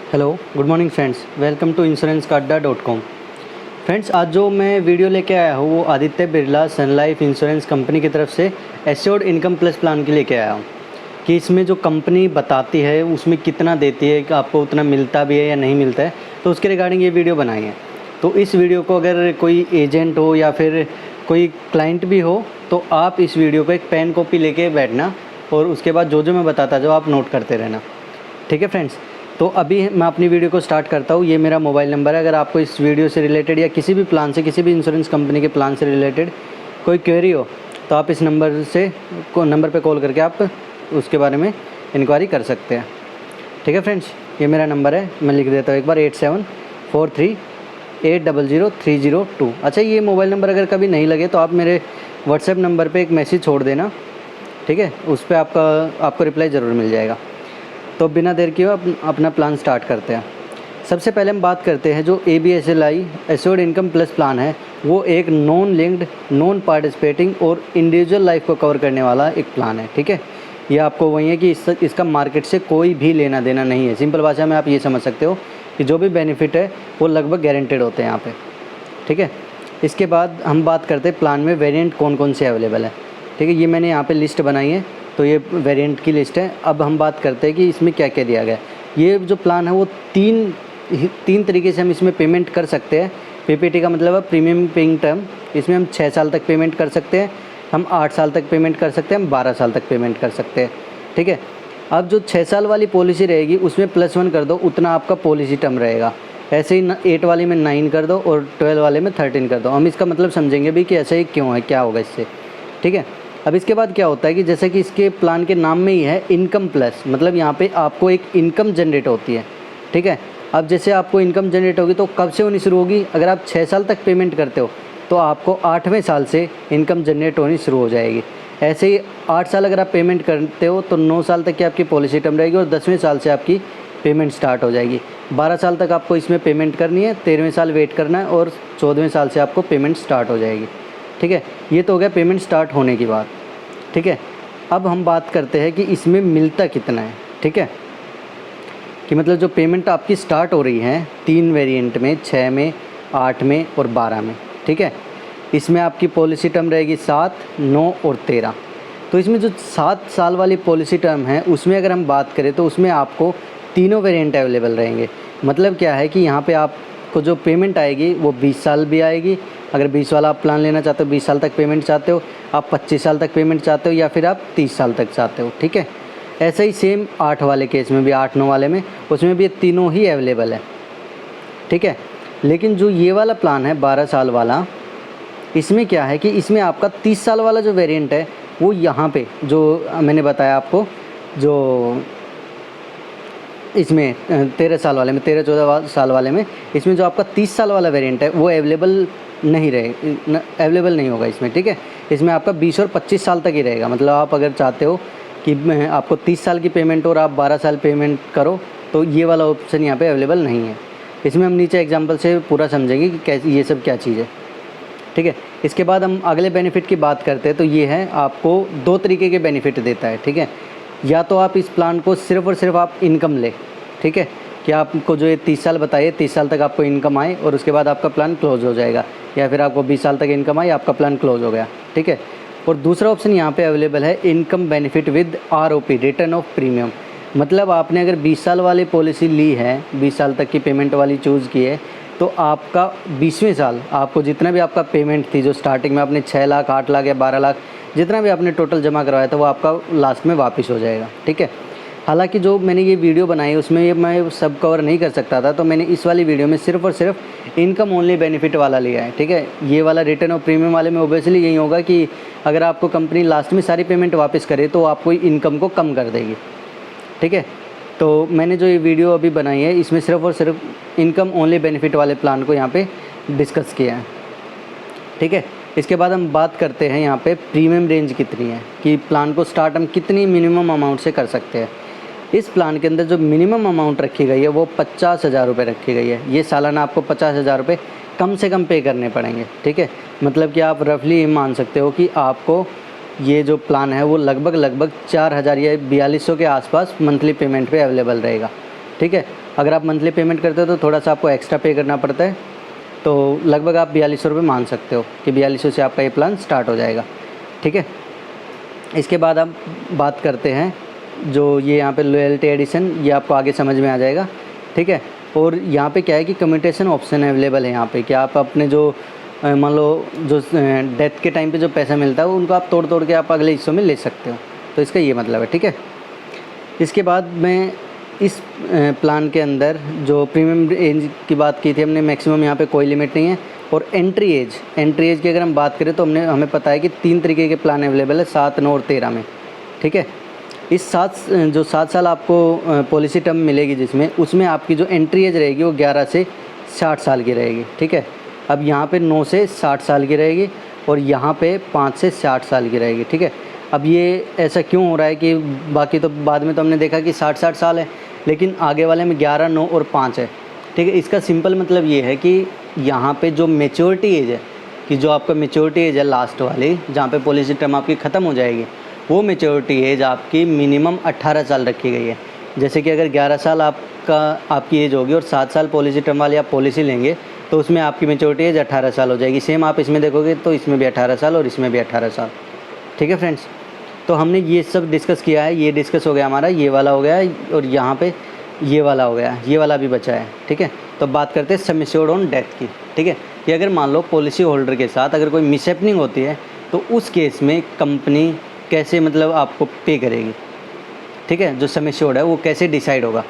Hello, good morning friends. Welcome to insurancekarda.com। Friends, आज जो मैं वीडियो लेके आया हूँ वो Aditya Birla Sun Life insurance company की तरफ से एश्योर्ड इनकम प्लस प्लान के लेके आया हूँ कि इसमें जो कंपनी बताती है उसमें कितना देती है, कि आपको उतना मिलता भी है या नहीं मिलता है, तो उसके रिगार्डिंग ये वीडियो बनाई है। तो इस वीडियो को अगर कोई एजेंट हो या फिर कोई क्लाइंट भी हो तो आप इस वीडियो को एक पेन कॉपी लेके बैठना और उसके बाद जो मैं बताता जाऊँ आप नोट करते रहना। ठीक है फ्रेंड्स, तो अभी मैं अपनी वीडियो को स्टार्ट करता हूँ। ये मेरा मोबाइल नंबर है। अगर आपको इस वीडियो से रिलेटेड या किसी भी प्लान से, किसी भी इंश्योरेंस कंपनी के प्लान से रिलेटेड कोई क्वेरी हो तो आप इस नंबर पे कॉल करके आप उसके बारे में इंक्वायरी कर सकते हैं। ठीक है फ्रेंड्स, ये मेरा नंबर है, मैं लिख देता हूँ एक बार 8743800302। अच्छा, ये मोबाइल नंबर अगर कभी नहीं लगे तो आप मेरे व्हाट्सएप नंबर पर एक मैसेज छोड़ देना। ठीक है, उस पर आपको रिप्लाई ज़रूर मिल जाएगा। तो बिना देर किए अपना प्लान स्टार्ट करते हैं। सबसे पहले हम बात करते हैं जो ABSLI assured income plus plan है, वो एक नॉन लिंक्ड, नॉन पार्टिसिपेटिंग और इंडिविजुअल लाइफ को कवर करने वाला एक प्लान है। ठीक है, ये आपको वही है कि इसका मार्केट से कोई भी लेना देना नहीं है। सिंपल भाषा में आप ये समझ सकते हो कि जो भी बेनिफिट है वो लगभग गारंटेड होते हैं यहाँ पर। ठीक है, इसके बाद हम बात करते हैं प्लान में वेरिएंट कौन कौन से अवेलेबल है। ठीक है, ये मैंने यहाँ पर लिस्ट बनाई है, तो ये वेरिएंट की लिस्ट है। अब हम बात करते हैं कि इसमें क्या क्या दिया गया है। ये जो प्लान है वो तीन तरीके से हम इसमें पेमेंट कर सकते हैं। PPT का मतलब है प्रीमियम पेइंग टर्म। इसमें हम 6 साल तक पेमेंट कर सकते हैं, हम 8 साल तक पेमेंट कर सकते हैं, हम 12 साल तक पेमेंट कर सकते हैं। ठीक है, अब जो 6 साल वाली पॉलिसी रहेगी उसमें +1 कर दो, उतना आपका पॉलिसी टर्म रहेगा। ऐसे ही 8 वाले में 9 कर दो और 12 वाले में 13 कर दो। हम इसका मतलब समझेंगे भी कि ऐसा ही क्यों है, क्या होगा इससे। ठीक है, अब इसके बाद क्या होता है कि जैसे कि इसके प्लान के नाम में ही है इनकम प्लस, मतलब यहाँ पे आपको एक इनकम जनरेट होती है। ठीक है, अब जैसे आपको इनकम जनरेट होगी तो कब से होनी शुरू होगी? अगर आप 6 साल तक पेमेंट करते हो तो आपको 8वें साल से इनकम जनरेट होनी शुरू हो जाएगी। ऐसे ही 8 साल अगर आप पेमेंट करते हो तो 9 साल तक की आपकी पॉलिसी टर्म रहेगी और 10वें साल से आपकी पेमेंट स्टार्ट हो जाएगी। 12 साल तक आपको इसमें पेमेंट करनी है, 13वें साल वेट करना है और 14वें साल से आपको पेमेंट स्टार्ट हो जाएगी। ठीक है, ये तो हो गया पेमेंट स्टार्ट होने की बात। ठीक है, अब हम बात करते हैं कि इसमें मिलता कितना है। ठीक है, कि मतलब जो पेमेंट आपकी स्टार्ट हो रही है 3 वेरिएंट में, 6 में, 8 में और 12 में। ठीक है, इसमें आपकी पॉलिसी टर्म रहेगी 7, 9 और 13। तो इसमें जो 7 साल वाली पॉलिसी टर्म है उसमें अगर हम बात करें तो उसमें आपको तीनों वेरिएंट अवेलेबल रहेंगे। मतलब क्या है कि यहाँ पे आपको जो पेमेंट आएगी वो 20 साल भी आएगी। अगर 20 वाला आप प्लान लेना चाहते हो, 20 साल तक पेमेंट चाहते हो, आप 25 साल तक पेमेंट चाहते हो या फिर आप 30 साल तक चाहते हो। ठीक है, ऐसा ही सेम 8 वाले केस में भी, 8, 9 वाले में, उसमें भी ये तीनों ही अवेलेबल है। ठीक है, लेकिन जो ये वाला प्लान है 12 साल वाला, इसमें क्या है कि इसमें आपका 30 साल वाला जो वेरिएंट है वो यहाँ पे जो मैंने बताया आपको, जो इसमें 13 साल वाले में, 13-14 साल वाले में, इसमें जो आपका 30 साल वाला वेरिएंट है वो अवेलेबल नहीं होगा इसमें। ठीक है, इसमें आपका 20 और 25 साल तक ही रहेगा। मतलब आप अगर चाहते हो कि आपको 30 साल की पेमेंट और आप 12 साल पेमेंट करो तो ये वाला ऑप्शन यहाँ पे अवेलेबल नहीं है। इसमें हम नीचे एग्जांपल से पूरा समझेंगे कि कैसे ये सब क्या चीज़ है। ठीक है, इसके बाद हम अगले बेनिफिट की बात करते हैं। तो ये है, आपको 2 तरीके के बेनिफिट देता है। ठीक है, या तो आप इस प्लान को सिर्फ़ और सिर्फ आप इनकम ले। ठीक है, कि आपको जो ये 30 साल बताइए, 30 साल तक आपको इनकम आए और उसके बाद आपका प्लान क्लोज हो जाएगा, या फिर आपको 20 साल तक इनकम आई, आपका प्लान क्लोज हो गया। ठीक है, और दूसरा ऑप्शन यहाँ पे अवेलेबल है income benefit with ROP, return of premium. मतलब आपने अगर 20 साल वाली पॉलिसी ली है, 20 साल तक की पेमेंट वाली चूज़ की है, तो आपका 20वें साल आपको जितना भी आपका पेमेंट थी, जो स्टार्टिंग में आपने 6 लाख, 8 लाख या 12 लाख जितना भी आपने टोटल जमा करवाया था वो आपका लास्ट में वापस हो जाएगा। ठीक है, हालांकि जो मैंने ये वीडियो बनाई उसमें ये मैं सब कवर नहीं कर सकता था, तो मैंने इस वाली वीडियो में सिर्फ और सिर्फ इनकम ओनली बेनिफिट वाला लिया है। ठीक है, ये वाला रिटर्न और प्रीमियम वाले में ओबियसली यही होगा कि अगर आपको कंपनी लास्ट में सारी पेमेंट वापस करे तो आपको इनकम को कम कर देगी। ठीक है, तो मैंने जो ये वीडियो अभी बनाई है इसमें सिर्फ और सिर्फ इनकम ओनली बेनिफिट वाले प्लान को यहाँ पे डिस्कस किया है। ठीक है, इसके बाद हम बात करते हैं यहाँ पे प्रीमियम रेंज कितनी है, कि प्लान को स्टार्ट हम कितनी मिनिमम अमाउंट से कर सकते हैं। इस प्लान के अंदर जो मिनिमम अमाउंट रखी गई है वो 50,000 रुपये रखी गई है। ये सालाना आपको 50,000 रुपये कम से कम पे करने पड़ेंगे। ठीक है, मतलब कि आप रफली मान सकते हो कि आपको ये जो प्लान है वो लगभग 4,000 या 4,200 के आसपास मंथली पेमेंट पे अवेलेबल रहेगा। ठीक है। अगर आप मंथली पेमेंट करते हो तो थोड़ा सा आपको एक्स्ट्रा पे करना पड़ता है, तो लगभग आप 4200 रुपये मान सकते हो कि 4200 से आपका ये प्लान स्टार्ट हो जाएगा, ठीक है। इसके बाद आप बात करते हैं जो ये यहाँ पे लॉयल्टी एडिशन, ये आपको आगे समझ में आ जाएगा, ठीक है। और यहाँ पे क्या है कि कम्यूटेशन ऑप्शन अवेलेबल है यहाँ पे कि आप अपने जो मान लो जो डेथ के टाइम पे जो पैसा मिलता है उनको आप तोड़ तोड़ के आप अगले हिस्सों में ले सकते हो, तो इसका ये मतलब है, ठीक है। इसके बाद मैं इस प्लान के अंदर जो प्रीमियम एज की बात की थी हमने, मैक्सिमम यहाँ पे कोई लिमिट नहीं है। और एंट्री एज की अगर हम बात करें तो हमें पता है कि 3 तरीके के प्लान अवेलेबल है, 7, 9 और 13 में, ठीक है। इस 7 साल आपको पॉलिसी टर्म मिलेगी जिसमें उसमें आपकी जो एंट्री एज रहेगी वो 11 से 60 साल की रहेगी, ठीक है। अब यहाँ पे 9 से 60 साल की रहेगी और यहाँ पे 5 से 60 साल की रहेगी, ठीक है। अब ये ऐसा क्यों हो रहा है कि बाकी तो बाद में तो हमने देखा कि 60 साल है, लेकिन आगे वाले में 11, 9 और 5 है, ठीक है। इसका सिंपल मतलब ये है कि यहाँ पे जो मैच्योरिटी एज है, कि जो आपका मैच्योरिटी एज है लास्ट वाली जहाँ पे पॉलिसी टर्म आपकी ख़त्म हो जाएगी, वो मैच्योरिटी एज आपकी मिनिमम 18 साल रखी गई है। जैसे कि अगर 11 साल आपकी एज होगी और 7 साल पॉलिसी टर्म वाली आप पॉलिसी लेंगे तो उसमें आपकी मैच्योरिटी एज 18 साल हो जाएगी। सेम आप इसमें देखोगे तो इसमें भी 18 साल और इसमें भी 18 साल, ठीक है फ्रेंड्स। तो हमने ये सब डिस्कस किया है, ये डिस्कस हो गया हमारा, ये वाला हो गया और यहाँ पे ये वाला हो गया, ये वाला भी बचा है, ठीक है। तो बात करते हैं सम एश्योर्ड ऑन डेथ की, ठीक है। कि अगर मान लो पॉलिसी होल्डर के साथ अगर कोई मिसहैपनिंग होती है तो उस केस में कंपनी कैसे मतलब आपको पे करेगी, ठीक है। जो सम एश्योर्ड है वो कैसे डिसाइड होगा,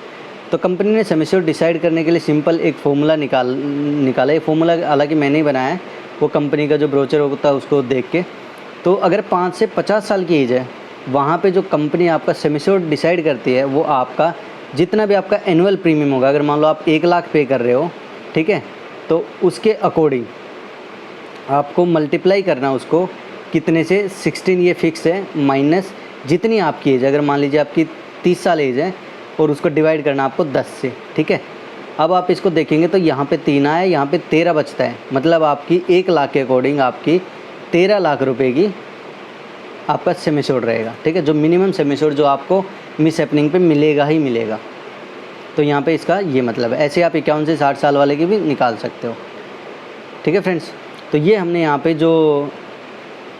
तो कंपनी ने सम एश्योर्ड डिसाइड करने के लिए सिंपल एक फ़ॉर्मूला निकाला। ये फ़ॉर्मूला हालांकि मैंने ही बनाया है, वो कंपनी का जो ब्रोचर होता है उसको देख के। तो अगर 5 से 50 साल की एज है, वहाँ पे जो कंपनी आपका सम एश्योर्ड डिसाइड करती है वो आपका जितना भी आपका एनुअल प्रीमियम होगा, अगर मान लो आप 1 लाख पे कर रहे हो, ठीक है, तो उसके अकॉर्डिंग आपको मल्टीप्लाई करना उसको कितने से 16, ये फिक्स है, माइनस जितनी आपकी एज, अगर मान लीजिए आपकी 30 साल एज है और उसको डिवाइड करना आपको 10 से, ठीक है। अब आप इसको देखेंगे तो यहाँ पे 3 आया, यहाँ पे 13 बचता है, मतलब आपकी 1 लाख के अकॉर्डिंग आपकी 13 लाख रुपए की आपका सम एश्योर्ड रहेगा, ठीक है। जो मिनिमम सम एश्योर्ड जो आपको मिस हैपनिंग पे मिलेगा ही मिलेगा। तो यहाँ पे इसका ये मतलब है। ऐसे आप 51 से 60 साल वाले की भी निकाल सकते हो, ठीक है फ्रेंड्स। तो ये हमने यहाँ पे जो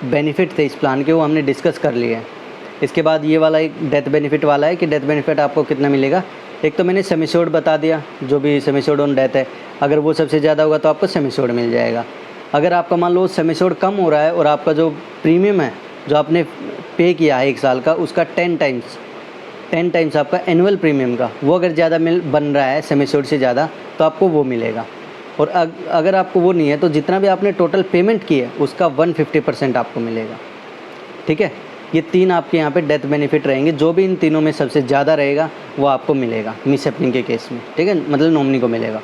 बेनिफिट थे इस प्लान के वो हमने डिस्कस कर लिए हैं। इसके बाद ये वाला एक डेथ बेनिफिट वाला है कि डेथ बेनिफिट आपको कितना मिलेगा। एक तो मैंने सम एश्योर्ड बता दिया, जो भी सम एश्योर्ड ऑन डेथ है, अगर वो सबसे ज़्यादा होगा तो आपको सम एश्योर्ड मिल जाएगा। अगर आपका मान लो सम एश्योर्ड कम हो रहा है और आपका जो प्रीमियम है जो आपने पे किया है 1 साल का, उसका 10 टाइम्स आपका एनुअल प्रीमियम का, वो अगर ज़्यादा बन रहा है सम एश्योर्ड से ज़्यादा तो आपको वो मिलेगा। और अगर आपको वो नहीं है तो जितना भी आपने टोटल पेमेंट की है उसका 150% आपको मिलेगा, ठीक है। ये 3 आपके यहाँ पे डेथ बेनिफिट रहेंगे, जो भी इन तीनों में सबसे ज़्यादा रहेगा वो आपको मिलेगा मिस हैपनिंग के केस में, ठीक है, मतलब नॉमिनी को मिलेगा।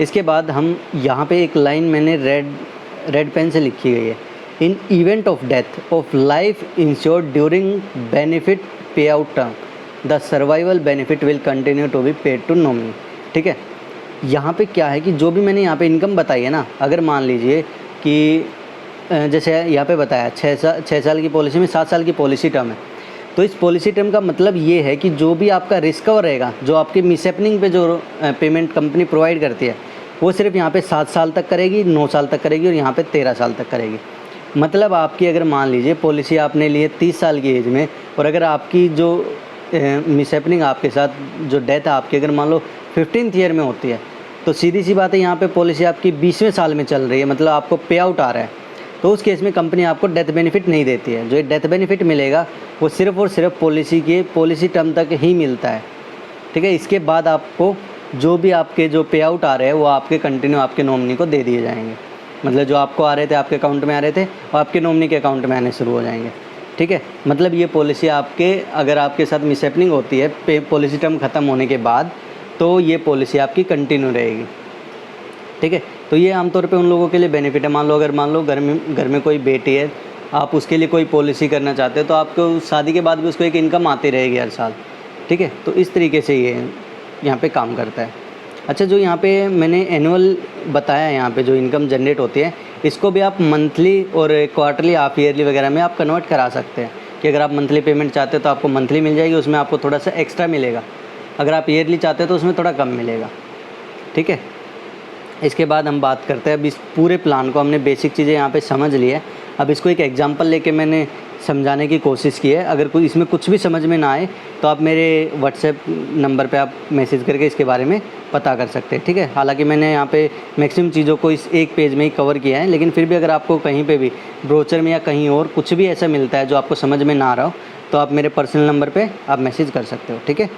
इसके बाद हम यहाँ पे एक लाइन मैंने रेड पेन से लिखी गई है, in event of death of life insured during benefit pay out term the survival benefit will continue to be paid to nominee, ठीक है। यहाँ पे क्या है कि जो भी मैंने यहाँ पे इनकम बताई है ना, अगर मान लीजिए कि जैसे यहाँ पे बताया 6 साल की पॉलिसी में 7 साल की पॉलिसी टर्म है, तो इस पॉलिसी टर्म का मतलब ये है कि जो भी आपका रिस्क कवर रहेगा, जो आपकी मिस हैपनिंग पे जो पेमेंट कंपनी प्रोवाइड करती है, वो सिर्फ यहाँ पे 7 साल तक करेगी, 9 साल तक करेगी और यहाँ पे 13 साल तक करेगी। मतलब आपकी अगर मान लीजिए पॉलिसी आपने ली है 30 साल की एज में, और अगर आपकी जो मिस हैपनिंग आपके साथ जो डेथ है आपकी अगर मान लो 15th ईयर में होती है, तो सीधी सी बात है यहाँ पे पॉलिसी आपकी 20वें साल में चल रही है, मतलब आपको पे आउट आ रहा है, तो उस केस में कंपनी आपको डेथ बेनिफिट नहीं देती है। जो डेथ बेनिफिट मिलेगा वो सिर्फ और सिर्फ पॉलिसी टर्म तक ही मिलता है, ठीक है। इसके बाद आपको जो भी आपके जो पे आउट आ रहे हैं वो आपके कंटिन्यू आपके नॉमिनी को दे दिए जाएंगे, मतलब जो आपको आ रहे थे आपके अकाउंट में आ रहे थे और आपके नॉमिनी के अकाउंट में आने शुरू हो जाएंगे, ठीक है। मतलब ये पॉलिसी आपके अगर आपके साथ मिस हैपनिंग होती है पॉलिसी टर्म ख़त्म होने के बाद, तो ये पॉलिसी आपकी कंटिन्यू रहेगी, ठीक है। तो ये आमतौर पे उन लोगों के लिए बेनिफिट है। मान लो घर में कोई बेटी है, आप उसके लिए कोई पॉलिसी करना चाहते हो तो आपको शादी के बाद भी उसको एक इनकम आती रहेगी हर साल, ठीक है। तो इस तरीके से ये यहाँ पे काम करता है। अच्छा, जो यहाँ पे मैंने एनुअल बताया, यहाँ पे जो इनकम जनरेट होती है, इसको भी आप मंथली और क्वार्टरली, हाफ ईयरली वगैरह में आप कन्वर्ट करा सकते हैं कि अगर आप मंथली पेमेंट चाहते हो तो आपको मंथली मिल जाएगी, उसमें आपको थोड़ा सा एक्स्ट्रा मिलेगा, अगर आप ईयरली चाहते हो तो उसमें थोड़ा कम मिलेगा, ठीक है। इसके बाद हम बात करते हैं, अब इस पूरे प्लान को हमने बेसिक चीज़ें यहाँ पे समझ ली है। अब इसको एक एग्जांपल लेके मैंने समझाने की कोशिश की है। अगर कोई इसमें कुछ भी समझ में ना आए तो आप मेरे व्हाट्सएप नंबर पे आप मैसेज करके इसके बारे में पता कर सकते हैं, ठीक है। हालांकि मैंने यहाँ पे मैक्सिमम चीज़ों को इस एक पेज में ही कवर किया है, लेकिन फिर भी अगर आपको कहीं पे भी ब्रोचर में या कहीं और कुछ भी ऐसा मिलता है जो आपको समझ में ना आ रहा हो तो आप मेरे पर्सनल नंबर पर आप मैसेज कर सकते हो, ठीक है।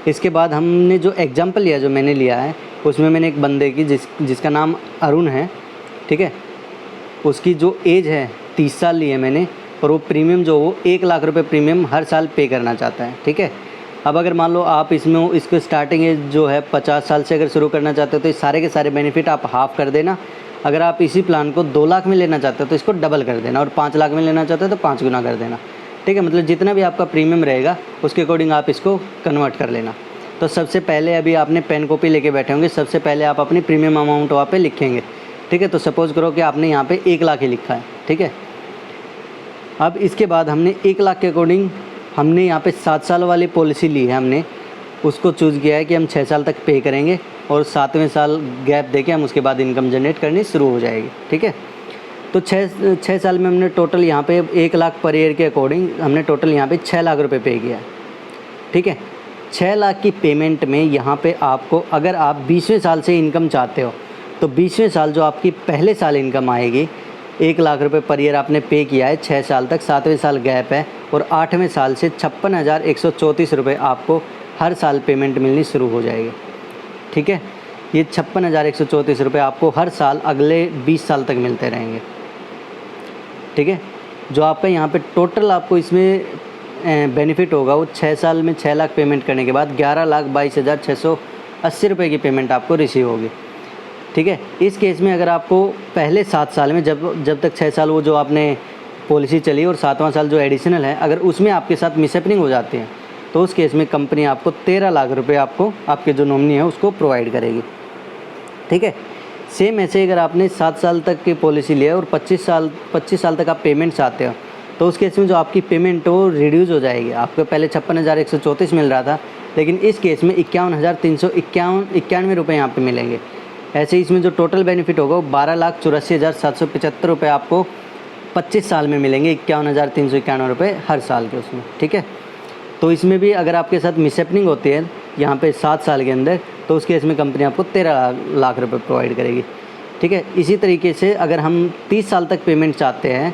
इसके बाद हमने जो एग्जाम्पल लिया, जो मैंने लिया है, उसमें मैंने एक बंदे की जिसका नाम अरुण है, ठीक है, उसकी जो एज है 30 साल ली है मैंने, और वो प्रीमियम जो वो 1 लाख रुपए प्रीमियम हर साल पे करना चाहता है, ठीक है। अब अगर मान लो आप इसमें इसको स्टार्टिंग एज जो है 50 साल से अगर शुरू करना चाहते हो तो ये सारे के सारे बेनिफिट आप हाफ़ कर देना। अगर आप इसी प्लान को 2 लाख में लेना चाहते हो तो इसको डबल कर देना, और 5 लाख में लेना चाहते हो तो 5 गुना कर देना, ठीक है। मतलब जितना भी आपका प्रीमियम रहेगा उसके अकॉर्डिंग आप इसको कन्वर्ट कर लेना। तो सबसे पहले अभी आपने पेन कॉपी लेके बैठे होंगे, सबसे पहले आप अपनी प्रीमियम अमाउंट वहाँ पे लिखेंगे, ठीक है। तो सपोज़ करो कि आपने यहाँ पे 1 लाख ही लिखा है, ठीक है। अब इसके बाद हमने 1 लाख के अकॉर्डिंग हमने यहाँ पे 7 साल वाली पॉलिसी ली है, हमने उसको चूज़ किया है कि हम 6 साल तक पे करेंगे और 7वें साल गैप देके हम उसके बाद इनकम जनरेट करनी शुरू हो जाएगी, ठीक है। तो 6 साल में हमने टोटल यहाँ पे 1 लाख पर ईयर के अकॉर्डिंग हमने टोटल यहाँ पे 6 लाख रुपए पे किया है, ठीक है। 6 लाख की पेमेंट में यहाँ पे आपको, अगर आप 20वें साल से इनकम चाहते हो तो 20वें साल जो आपकी पहले साल इनकम आएगी, 1 लाख रुपए पर ईयर आपने पे किया है 6 साल तक, 7वें साल गैप है, और 8वें साल से 56,134 रुपये आपको हर साल पेमेंट मिलनी शुरू हो जाएगी, ठीक है। ये 56,134 रुपये आपको हर साल अगले 20 साल तक मिलते रहेंगे, ठीक है। जो आपका यहाँ पे टोटल आपको इसमें बेनिफिट होगा वो 6 साल में 6 लाख पेमेंट करने के बाद 11,22,680 रुपये की पेमेंट आपको रिसीव होगी, ठीक है। इस केस में अगर आपको पहले 7 साल में जब तक 6 साल वो जो आपने पॉलिसी चली और 7वां साल जो एडिशनल है, अगर उसमें आपके साथ मिसहैपनिंग हो जाती है तो उस केस में कंपनी आपको 13 लाख रुपये आपको आपके जो नॉमिनी है उसको प्रोवाइड करेगी, ठीक है। सेम ऐसे अगर आपने 7 साल तक की पॉलिसी लिया और 25 साल तक आप पेमेंट चाहते हो तो उस केस में जो आपकी पेमेंट वो रिड्यूज़ हो जाएगी। आपको पहले 56,134 मिल रहा था, लेकिन इस केस में 51,391 रुपये यहाँ पे मिलेंगे। ऐसे ही इसमें जो टोटल बेनिफिट होगा वो 12,84,775 रुपये आपको 25 साल में मिलेंगे, 51,391 रुपये हर साल के उसमें, ठीक है। तो इसमें भी अगर आपके साथ मिसहैपनिंग होती है यहाँ पे 7 साल के अंदर तो उस केस में कंपनी आपको 13 लाख रुपए प्रोवाइड करेगी, ठीक है। इसी तरीके से अगर हम 30 साल तक पेमेंट चाहते हैं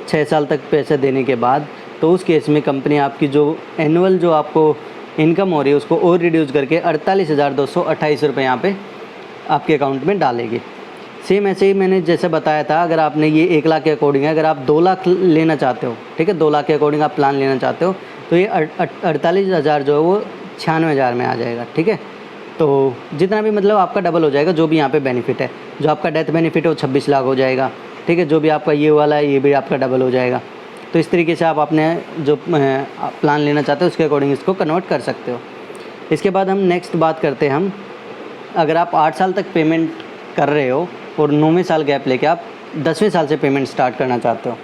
6 साल तक पैसे देने के बाद, तो उस केस में कंपनी आपकी जो एनुअल जो आपको इनकम हो रही है उसको और रिड्यूस करके 48,228 रुपये यहाँ पे आपके अकाउंट में डालेगी। सेम ऐसे ही मैंने जैसे बताया था, अगर आपने ये 1 लाख के अकॉर्डिंग है, अगर आप 2 लाख लेना चाहते हो, ठीक है, 2 लाख के अकॉर्डिंग आप प्लान लेना चाहते हो तो ये 48,000 जो है वो 96,000 में आ जाएगा, ठीक है। तो जितना भी मतलब आपका डबल हो जाएगा जो भी यहाँ पे बेनिफिट है। जो आपका डेथ बेनिफिट है वो 26 लाख हो जाएगा, ठीक है। जो भी आपका ये वाला है ये भी आपका डबल हो जाएगा। तो इस तरीके से आप अपने जो प्लान लेना चाहते हो उसके अकॉर्डिंग इसको कन्वर्ट कर सकते हो। इसके बाद हम नेक्स्ट बात करते हैं, हम अगर आप 8 साल तक पेमेंट कर रहे हो और 9वें साल गैप लेके आप 10वें साल से पेमेंट स्टार्ट करना चाहते हो,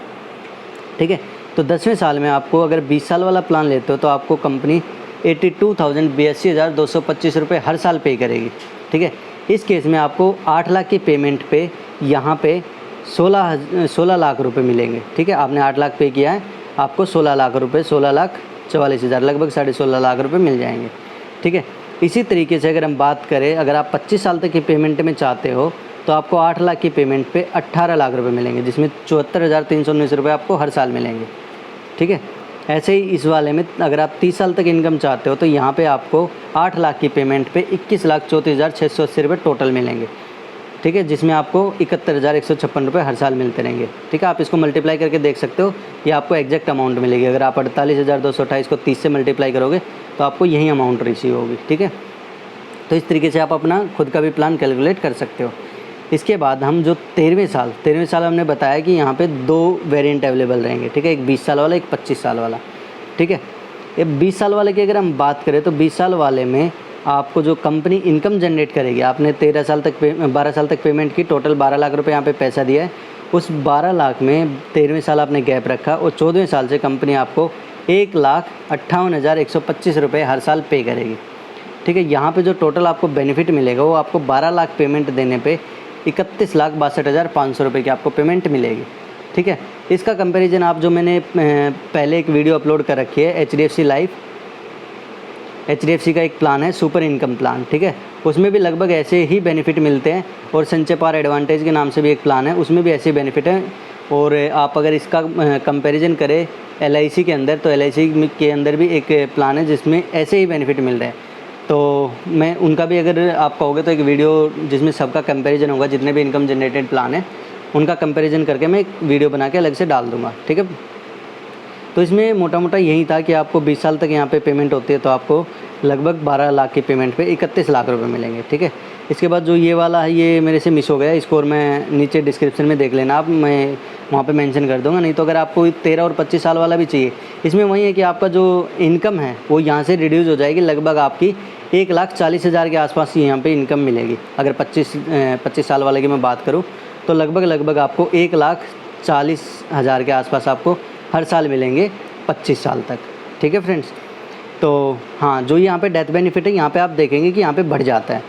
ठीक है। तो 10वें साल में आपको अगर 20 साल वाला प्लान लेते हो तो आपको कंपनी 82,82,225 रुपये हर साल पे करेगी, ठीक है। इस केस में आपको 8 लाख की पेमेंट पे यहाँ पे 16 लाख रुपए मिलेंगे, ठीक है। आपने 8 लाख पे किया है, आपको 16 लाख रुपए, 16,44,000 लगभग 16.5 लाख रुपए मिल जाएंगे, ठीक है। इसी तरीके से अगर हम बात करें, अगर आप 25 साल तक की पेमेंट में चाहते हो तो आपको 8 लाख की पेमेंट पे 18 लाख रुपए मिलेंगे, जिसमें 74,319 रुपये आपको हर साल मिलेंगे, ठीक है। ऐसे ही इस वाले में अगर आप 30 साल तक इनकम चाहते हो तो यहाँ पे आपको 8 लाख की पेमेंट पे 21,34,680 रुपये टोटल मिलेंगे, ठीक है, जिसमें आपको 71,156 रुपये हर साल मिलते रहेंगे, ठीक है। आप इसको मल्टीप्लाई करके देख सकते हो, ये आपको एग्जैक्ट अमाउंट मिलेगी। अगर आप 48,228 को 30 से मल्टीप्लाई करोगे तो आपको यही अमाउंट रिसीव होगी, ठीक है। तो इस तरीके से आप अपना खुद का भी प्लान कैलकुलेट कर सकते हो। इसके बाद हम जो 13वें साल हमने बताया कि यहाँ पे 2 वेरिएंट अवेलेबल रहेंगे, ठीक है, एक 20 साल वाला, एक 25 साल वाला, ठीक है। ये 20 साल वाले की अगर हम बात करें तो 20 साल वाले में आपको जो कंपनी इनकम जनरेट करेगी, आपने 12 साल तक पेमेंट की, टोटल 12 लाख रुपए यहाँ पे पैसा दिया है, उस 12 लाख में 13वें साल आपने गैप रखा और 14वें साल से कंपनी आपको 1,58,125 रुपये हर साल पे करेगी, ठीक है। यहाँ पे जो टोटल आपको बेनिफिट मिलेगा वो आपको 12 लाख पेमेंट देने पे 31,62,500 रुपये की आपको पेमेंट मिलेगी, ठीक है। इसका कंपैरिजन आप जो मैंने पहले एक वीडियो अपलोड कर रखी है HDFC लाइफ, HDFC का एक प्लान है सुपर इनकम प्लान, ठीक है, उसमें भी लगभग ऐसे ही बेनिफिट मिलते हैं। और संचय पार एडवांटेज के नाम से भी एक प्लान है, उसमें भी ऐसे बेनिफिट हैं। और आप अगर इसका कंपैरिजन करें LIC के अंदर, तो LIC के अंदर भी एक प्लान है जिसमें ऐसे ही बेनिफिट मिल रहे हैं। तो मैं उनका भी अगर आप कहोगे तो एक वीडियो जिसमें सबका कंपैरिजन होगा, जितने भी इनकम जनरेटेड प्लान है उनका कंपैरिजन करके मैं एक वीडियो बना के अलग से डाल दूँगा, ठीक है। तो इसमें मोटा मोटा यही था कि आपको 20 साल तक यहाँ पे पेमेंट होती है तो आपको लगभग 12 लाख की पेमेंट पे 31 लाख रुपए मिलेंगे, ठीक है। इसके बाद जो ये वाला है ये मेरे से मिस हो गया, इसको और मैं नीचे डिस्क्रिप्शन में देख लेना आप, मैं वहाँ पे मेंशन कर दूँगा। नहीं तो अगर आपको 13 और 25 साल वाला भी चाहिए, इसमें वही है कि आपका जो इनकम है वो यहाँ से रिड्यूस हो जाएगी, लगभग आपकी 1,40,000 के आसपास यहाँ पे इनकम मिलेगी। अगर 25 साल वाले की मैं बात करूँ तो लगभग आपको 1,40,000 के आसपास आपको हर साल मिलेंगे 25 साल तक, ठीक है फ्रेंड्स। तो हाँ, जो यहाँ पे डेथ बेनिफिट है यहाँ पे आप देखेंगे कि यहाँ पे बढ़ जाता है,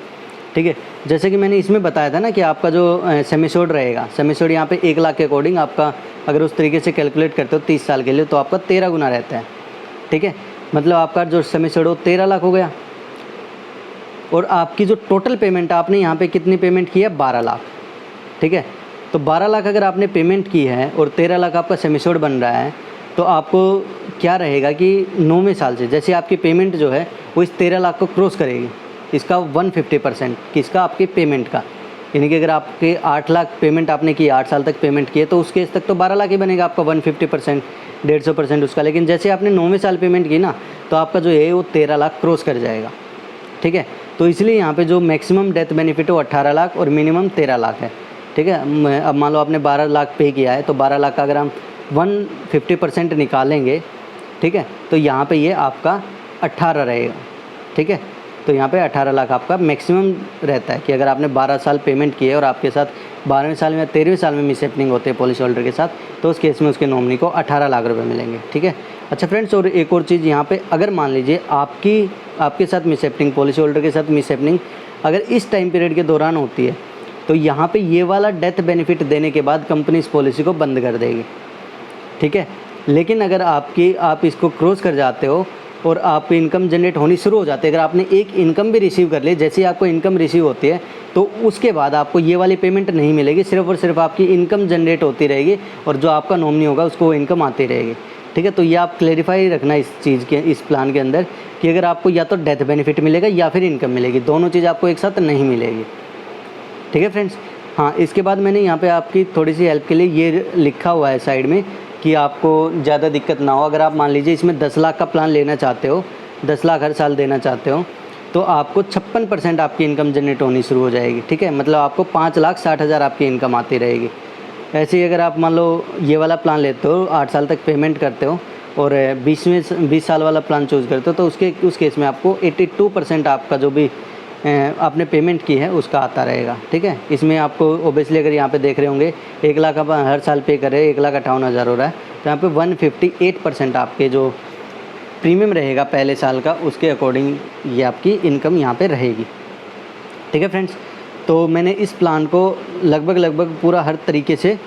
ठीक है। जैसे कि मैंने इसमें बताया था ना कि आपका जो सेम एश्योर्ड रहेगा, सेम एश्योर्ड यहाँ पे 1 लाख के अकॉर्डिंग आपका अगर उस तरीके से कैलकुलेट करते हो 30 साल के लिए तो आपका 13 गुना रहता है, ठीक है। मतलब आपका जो सेम एश्योर्ड हो 13 लाख हो गया, और आपकी जो टोटल पेमेंट आपने यहाँ पे कितनी पेमेंट की है 12 लाख, ठीक है। तो 12 लाख अगर आपने पेमेंट की है और 13 लाख आपका सेम एश्योर्ड बन रहा है तो आपको क्या रहेगा कि 9वें साल से जैसे आपकी पेमेंट जो है वो इस 13 लाख को क्रॉस करेगी, इसका 150% किसका, आपकी पेमेंट का। यानी कि अगर आपके 8 लाख पेमेंट आपने की, 8 साल तक पेमेंट की है तो उसके तक तो 12 लाख ही बनेगा आपका, 150%, 150% उसका। लेकिन जैसे आपने 9वें साल पेमेंट की ना तो आपका जो है वो 13 लाख क्रॉस कर जाएगा, ठीक है। तो इसलिए यहाँ पे जो मैक्सिमम डेथ बेनिफिट है वो 18 लाख और मिनिमम 13 लाख है, ठीक है। अब मान लो आपने 12 लाख पे किया है तो 12 लाख का अगर हम 150% निकालेंगे, ठीक है, तो यहाँ पे ये आपका 18 रहेगा, ठीक है। तो यहाँ पे 18 लाख आपका मैक्सिमम रहता है कि अगर आपने 12 साल पेमेंट की है और आपके साथ 12वें साल में या 13वें साल में मिस हैपनिंग होते हैं पॉलिसी होल्डर के साथ, तो उस केस में उसके नॉमिनी को 18 लाख रुपए मिलेंगे, ठीक है। अच्छा फ्रेंड्स, और एक और चीज़ यहाँ पे, अगर मान लीजिए आपके साथ मिस हैपनिंग, पॉलिसी होल्डर के साथ मिस हैपनिंग अगर इस टाइम पीरियड के दौरान होती है तो यहाँ पे ये वाला डेथ बेनिफिट देने के बाद कंपनी इस पॉलिसी को बंद कर देगी, ठीक है। लेकिन अगर आप इसको क्रॉस कर जाते हो और आपकी इनकम जनरेट होनी शुरू हो जाती है, अगर आपने एक इनकम भी रिसीव कर ली, जैसे ही आपको इनकम रिसीव होती है तो उसके बाद आपको ये वाली पेमेंट नहीं मिलेगी, सिर्फ और सिर्फ आपकी इनकम जनरेट होती रहेगी और जो आपका नॉमिनी होगा उसको वो इनकम आती रहेगी, ठीक है। तो ये आप क्लेरिफाई रखना इस चीज़ के, इस प्लान के अंदर कि अगर आपको या तो डेथ बेनिफिट मिलेगा या फिर इनकम मिलेगी, दोनों चीज़ आपको एक साथ नहीं मिलेगी, ठीक है फ्रेंड्स। हाँ, इसके बाद मैंने यहाँ पे आपकी थोड़ी सी हेल्प के लिए ये लिखा हुआ है साइड में कि आपको ज़्यादा दिक्कत ना हो, अगर आप मान लीजिए इसमें 10 लाख का प्लान लेना चाहते हो, 10 लाख हर साल देना चाहते हो, तो आपको 56% आपकी इनकम जनरेट होनी शुरू हो जाएगी, ठीक है। मतलब आपको 5,60,000 आपकी इनकम आती रहेगी। ऐसे ही अगर आप मान लो ये वाला प्लान लेते हो, 8 साल तक पेमेंट करते हो और 20 साल वाला प्लान चूज़ करते हो तो उस केस में आपको 82% आपका जो भी आपने पेमेंट की है उसका आता रहेगा, ठीक है। इसमें आपको ओबियसली अगर यहाँ पे देख रहे होंगे 1 लाख आप हर साल पे करें, 1,58,000 हो रहा है, तो यहाँ पे 158% आपके जो प्रीमियम रहेगा पहले साल का उसके अकॉर्डिंग ये आपकी इनकम यहाँ पे रहेगी, ठीक है फ्रेंड्स। तो मैंने इस प्लान को लगभग पूरा हर तरीके से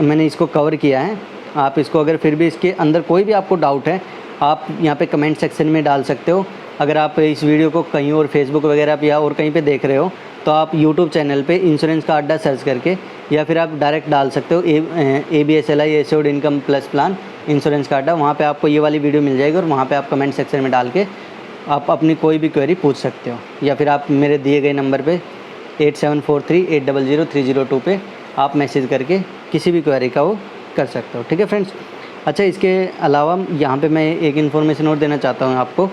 मैंने इसको कवर किया है। आप इसको अगर फिर भी इसके अंदर कोई भी आपको डाउट है आप यहाँ पे कमेंट सेक्शन में डाल सकते हो। अगर आप इस वीडियो को कहीं और फेसबुक वगैरह पे या और कहीं पे देख रहे हो तो आप यूट्यूब चैनल पे इंश्योरेंस का अड्डा सर्च करके या फिर आप डायरेक्ट डाल सकते हो ABSLI assured income plus plan insurance का अड्डा, वहाँ पे आपको ये वाली वीडियो मिल जाएगी और वहाँ पे आप कमेंट सेक्शन में डाल के आप अपनी कोई भी क्वेरी पूछ सकते हो, या फिर आप मेरे दिए गए नंबर पे 8743800302 पे आप मैसेज करके किसी भी क्वेरी का वो कर सकते हो, ठीक है फ्रेंड्स। अच्छा, इसके अलावा यहाँ पे मैं एक इन्फॉर्मेशन और देना चाहता हूँ आपको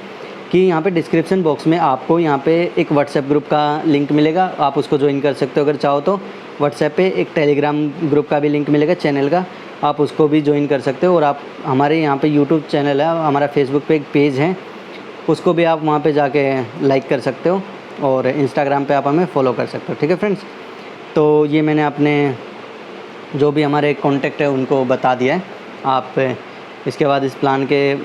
कि यहाँ पे डिस्क्रिप्शन बॉक्स में आपको यहाँ पे एक व्हाट्सएप ग्रुप का लिंक मिलेगा, आप उसको ज्वाइन कर सकते हो अगर चाहो तो। व्हाट्सएप पे एक टेलीग्राम ग्रुप का भी लिंक मिलेगा चैनल का, आप उसको भी ज्वाइन कर सकते हो। और आप हमारे यहाँ पे यूट्यूब चैनल है, हमारा फेसबुक पे एक पेज है, उसको भी आप वहाँ पे जाके लाइक कर सकते हो और इंस्टाग्राम पे आप हमें फॉलो कर सकते हो, ठीक है फ्रेंड्स। तो ये मैंने अपने जो भी हमारे कॉन्टैक्ट है उनको बता दिया है। आप इसके बाद इस प्लान के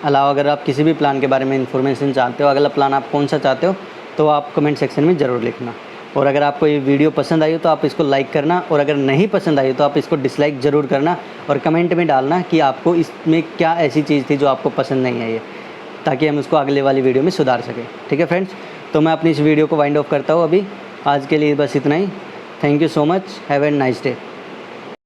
अलावा अगर आप किसी भी प्लान के बारे में इन्फॉर्मेशन चाहते हो, अगला प्लान आप कौन सा चाहते हो, तो आप कमेंट सेक्शन में ज़रूर लिखना। और अगर आपको ये वीडियो पसंद आई हो तो आप इसको लाइक करना, और अगर नहीं पसंद आई हो तो आप इसको डिसलाइक ज़रूर करना, और कमेंट में डालना कि आपको इसमें क्या ऐसी चीज़ थी जो आपको पसंद नहीं आई है, ताकि हम उसको अगले वाली वीडियो में सुधार सकें। ठीक है फ्रेंड्स, तो मैं अपनी इस वीडियो को वाइंड ऑफ करता हूँ अभी। आज के लिए बस इतना ही। Thank you so much, have a nice day.